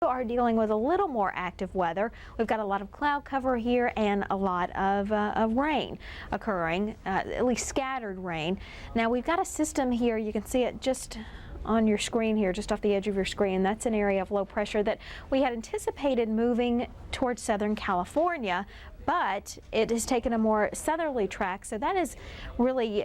are dealing with a little more active weather. We've got a lot of cloud cover here and a lot of rain occurring, at least scattered rain. Now we've got a system here, you can see it just on your screen here, just off the edge of your screen. That's an area of low pressure that we had anticipated moving towards Southern California, but it has taken a more southerly track, so that is really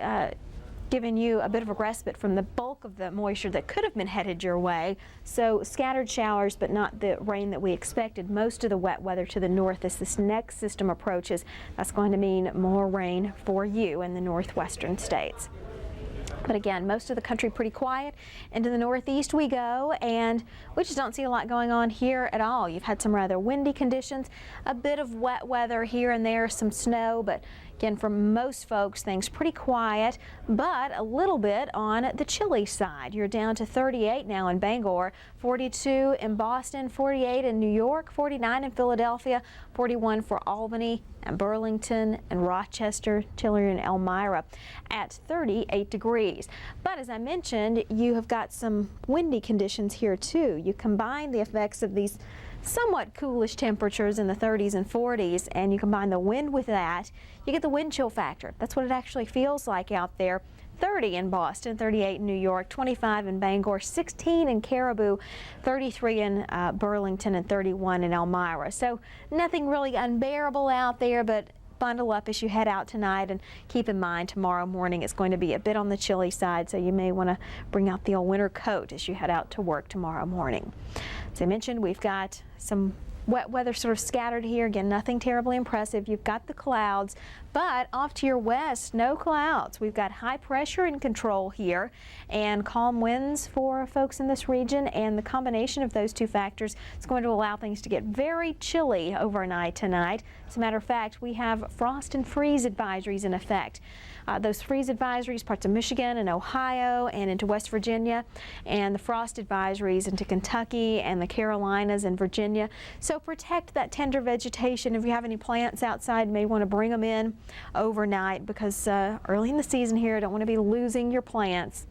giving you a bit of a respite from the bulk of the moisture that could have been headed your way. So scattered showers, but not the rain that we expected. Most of the wet weather to the north as this next system approaches. That's going to mean more rain for you in the northwestern states. But again, most of the country pretty quiet. Into the northeast we go, and we just don't see a lot going on here at all. You've had some rather windy conditions, a bit of wet weather here and there, some snow, but again, for most folks, things pretty quiet, but a little bit on the chilly side. You're down to 38 now in Bangor, 42 in Boston, 48 in New York, 49 in Philadelphia, 41 for Albany and Burlington and Rochester, Chiller and Elmira at 38 degrees. But as I mentioned, you have got some windy conditions here too. You combine the effects of these somewhat coolish temperatures in the 30s and 40s, and you combine the wind with that, you get the wind chill factor. That's what it actually feels like out there. 30 in Boston, 38 in New York, 25 in Bangor, 16 in Caribou, 33 in Burlington, and 31 in Elmira. So nothing really unbearable out there, but bundle up as you head out tonight, and keep in mind tomorrow morning it's going to be a bit on the chilly side, so you may want to bring out the old winter coat as you head out to work tomorrow morning. As I mentioned, we've got some wet weather sort of scattered here. Again, nothing terribly impressive. You've got the clouds, but off to your west, no clouds. We've got high pressure in control here and calm winds for folks in this region, and the combination of those two factors is going to allow things to get very chilly overnight tonight. As a matter of fact, we have frost and freeze advisories in effect. Those freeze advisories, parts of Michigan and Ohio and into West Virginia, and the frost advisories into Kentucky and the Carolinas and Virginia. So protect that tender vegetation. If you have any plants outside, you may want to bring them in overnight, because early in the season here, I don't want to be losing your plants.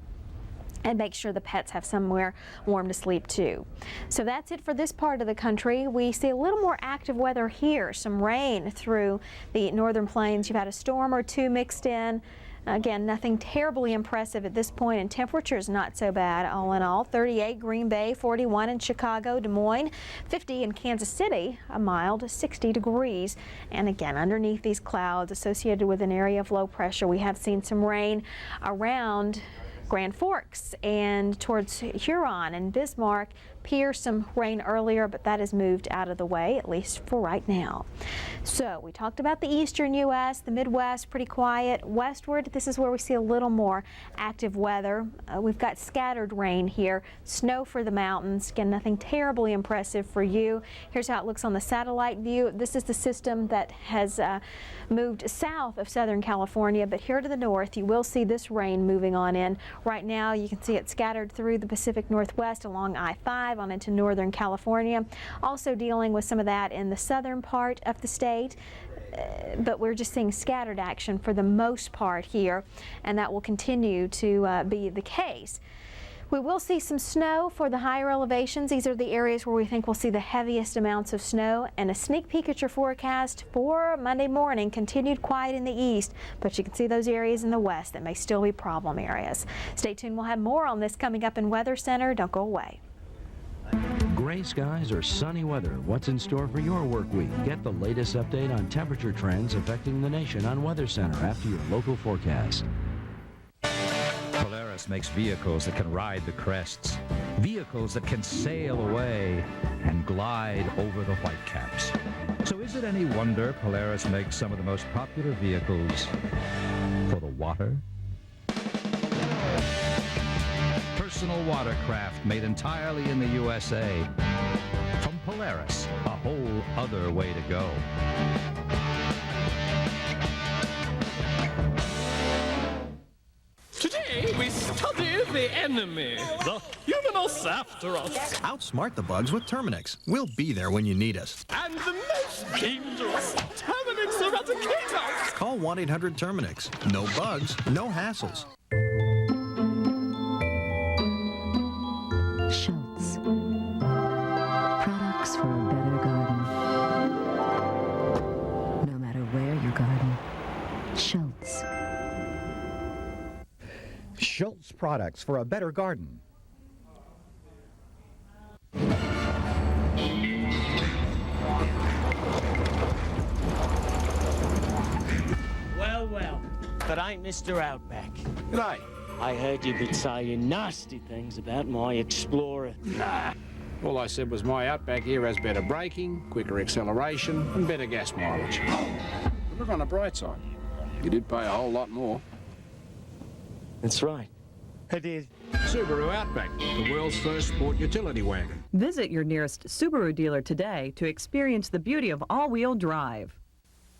And make sure the pets have somewhere warm to sleep too. So that's it for this part of the country. We see a little more active weather here, some rain through the northern plains. You've had a storm or two mixed in. Again, nothing terribly impressive at this point, and temperatures not so bad all in all. 38 Green Bay, 41 in Chicago, Des Moines, 50 in Kansas City, a mild 60 degrees. And again, underneath these clouds associated with an area of low pressure, we have seen some rain around Grand Forks and towards Huron and Bismarck. Pierce, some rain earlier, but that has moved out of the way, at least for right now. So we talked about the eastern U.S., the Midwest, pretty quiet. Westward, this is where we see a little more active weather. We've got scattered rain here, snow for the mountains. Again, nothing terribly impressive for you. Here's how it looks on the satellite view. This is the system that has moved south of Southern California, but here to the north, you will see this rain moving on in. Right now, you can see it scattered through the Pacific Northwest along I-5 on into Northern California. Also dealing with some of that in the southern part of the state, but we're just seeing scattered action for the most part here, and that will continue to be the case. We will see some snow for the higher elevations. These are the areas where we think we'll see the heaviest amounts of snow, and a sneak peek at your forecast for Monday morning. Continued quiet in the east, but you can see those areas in the west that may still be problem areas. Stay tuned. We'll have more on this coming up in Weather Center. Don't go away. Gray skies or sunny weather. What's in store for your work week? Get the latest update on temperature trends affecting the nation on Weather Center after your local forecast. Polaris makes vehicles that can ride the crests, vehicles that can sail away and glide over the whitecaps. So is it any wonder Polaris makes some of the most popular vehicles for the water? Personal watercraft made entirely in the USA. From Polaris, a whole other way to go. Today we study the enemy, the humanoids after us. Outsmart the bugs with Terminix. We'll be there when you need us. And the most dangerous, Terminix Eradicator. Call 1-800-TERMINIX. No bugs, no hassles. Schultz. Product products for a better garden. No matter where you garden. Schultz. Schultz products for a better garden. Well, well, but I'm Mr. Outback. G'day. I heard you been saying nasty things about my Explorer. Nah. All I said was my Outback here has better braking, quicker acceleration, and better gas mileage. But look on the bright side. You did pay a whole lot more. That's right. I did. Subaru Outback, the world's first sport utility wagon. Visit your nearest Subaru dealer today to experience the beauty of all-wheel drive.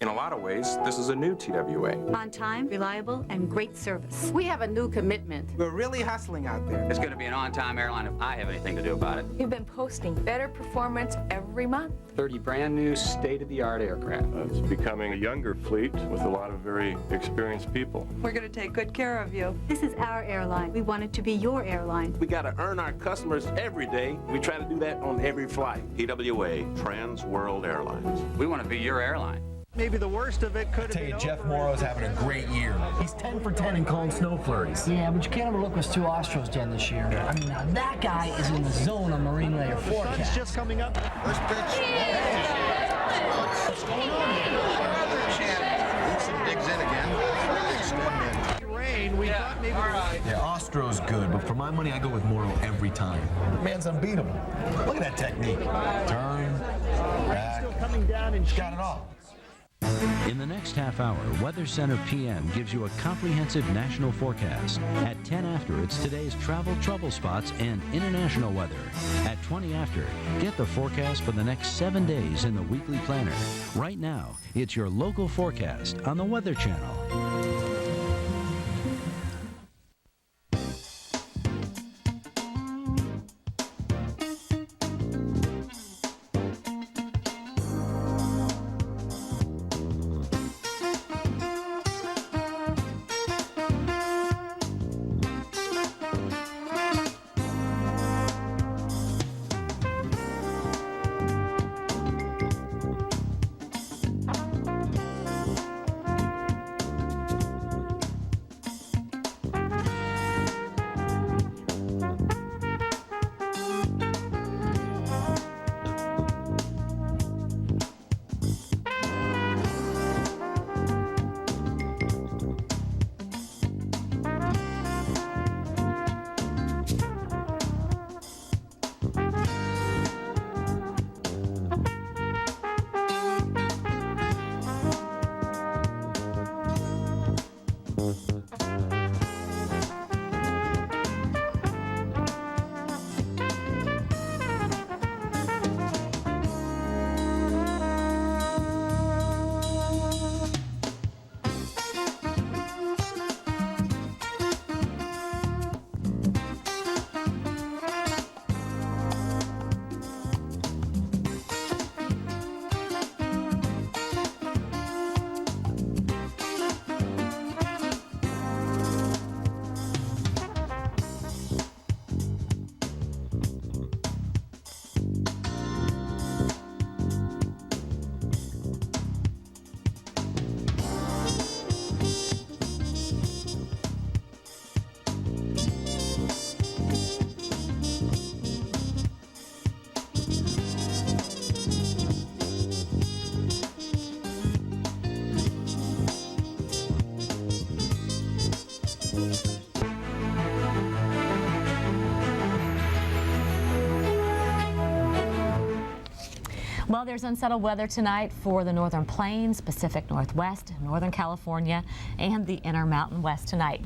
In a lot of ways, this is a new TWA. On time, reliable, and great service. We have a new commitment. We're really hustling out there. It's going to be an on-time airline if I have anything to do about it. We've been posting better performance every month. 30 brand new state-of-the-art aircraft. It's becoming a younger fleet with a lot of very experienced people. We're going to take good care of you. This is our airline. We want it to be your airline. We got to earn our customers every day. We try to do that on every flight. TWA, Trans World Airlines. We want to be your airline. Maybe the worst of it could have been Tell you, Jeff Morrow's having a great year. He's 10 for 10 in calling snow flurries. Yeah, but you can't overlook what Stu Ostro's done this year. I mean, now that guy is in the zone on marine layer forecast. Sun's just coming up. First pitch. What's going on here? Wilson digs in again. Rain, we thought maybe... Yeah, Ostro's good, but for my money, I go with Morrow every time. The man's unbeatable. Look at that technique. Turn, back. Still coming down and he's got it all. In the next half hour, Weather Center PM gives you a comprehensive national forecast. At 10 after, it's today's travel trouble spots and international weather. At 20 after, get the forecast for the next 7 days in the Weekly Planner. Right now, it's your local forecast on the Weather Channel. Well, there's unsettled weather tonight for the northern plains, Pacific Northwest, Northern California, and the Intermountain West tonight.